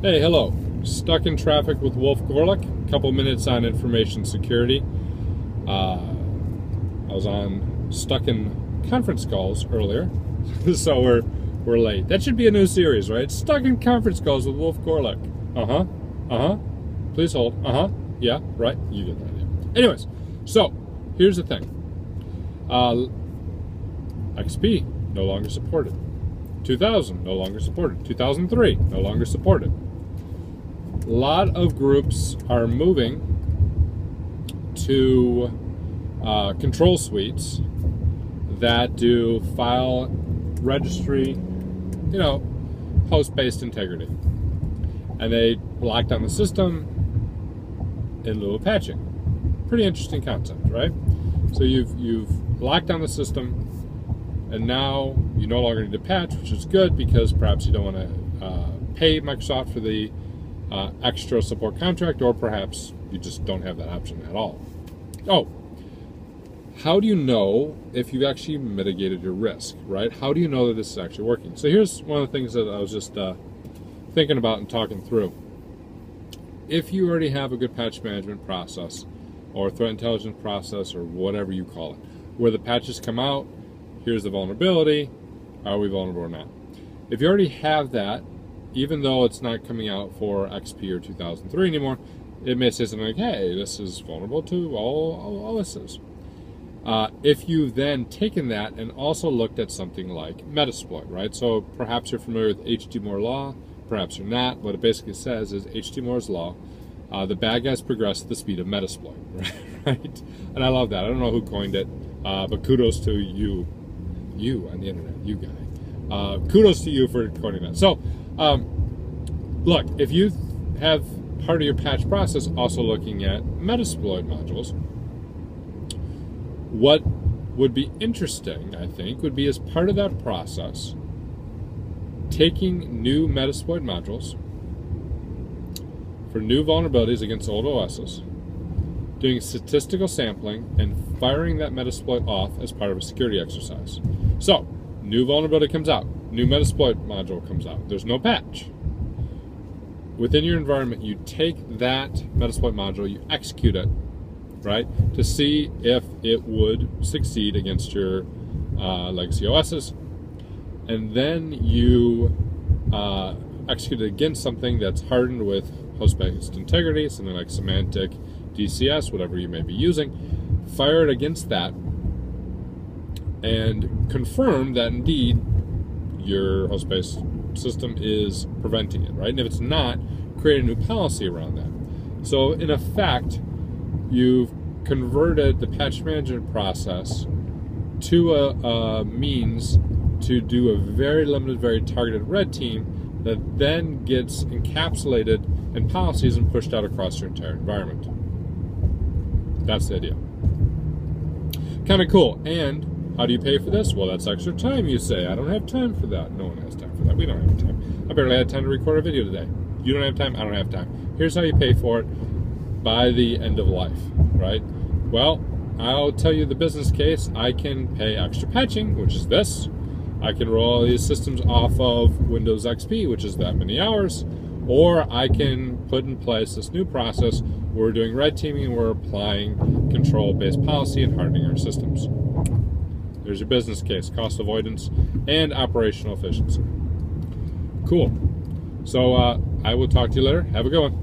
Hey, hello. Stuck in traffic with Wolf Gorlick. Couple minutes on information security. I was stuck in conference calls earlier, so we're late. That should be a new series, right? Stuck in conference calls with Wolf Gorlick. Please hold. Yeah, right. You get the idea. Anyways, so here's the thing. XP no longer supported. 2000 no longer supported. 2003 no longer supported. A lot of groups are moving to control suites that do file registry, host-based integrity. And they lock down the system in lieu of patching. Pretty interesting concept, right? So you've locked down the system, and now you no longer need to patch, which is good because perhaps you don't want to pay Microsoft for the extra support contract, or perhaps you just don't have that option at all. Oh, how do you know if you've actually mitigated your risk, right? How do you know that this is actually working? So here's one of the things that I was just thinking about and talking through. If you already have a good patch management process or threat intelligence process or whatever you call it, where the patches come out, here's the vulnerability, are we vulnerable or not? If you already have that, even though it's not coming out for XP or 2003 anymore, it may say something like, hey, this is vulnerable to all OSes. If you've then taken that and also looked at something like Metasploit, right? So perhaps you're familiar with H.G. Moore's law, perhaps you're not. What it basically says is H.G. Moore's law, the bad guys progress at the speed of Metasploit, right? And I love that. I don't know who coined it, but kudos to you on the internet, you guy. Kudos to you for coining that. So, look, if you have part of your patch process also looking at Metasploit modules, what would be interesting, I think, would be as part of that process, taking new Metasploit modules for new vulnerabilities against old OSes, doing statistical sampling, and firing that Metasploit off as part of a security exercise. So, new vulnerability comes out, new Metasploit module comes out, there's no patch. Within your environment, you take that Metasploit module, you execute it, right, to see if it would succeed against your legacy OSes, and then you execute it against something that's hardened with host-based integrity, something like semantic DCS, whatever you may be using, fire it against that, and confirm that indeed your host-based system is preventing it, right? And if it's not, create a new policy around that. So in effect, you've converted the patch management process to a means to do a very limited, very targeted red team that then gets encapsulated in policies and pushed out across your entire environment. That's the idea. Kind of cool. And how do you pay for this? Well, that's extra time, you say. I don't have time for that. No one has time for that. We don't have time. I barely had time to record a video today. You don't have time. I don't have time. Here's how you pay for it by the end of life, right? Well, I'll tell you the business case. I can pay extra patching, which is this. I can roll these systems off of Windows XP, which is that many hours. Or I can put in place this new process where we're doing red teaming and we're applying control-based policy and hardening our systems. There's your business case, cost avoidance and operational efficiency. Cool. So I will talk to you later. Have a good one.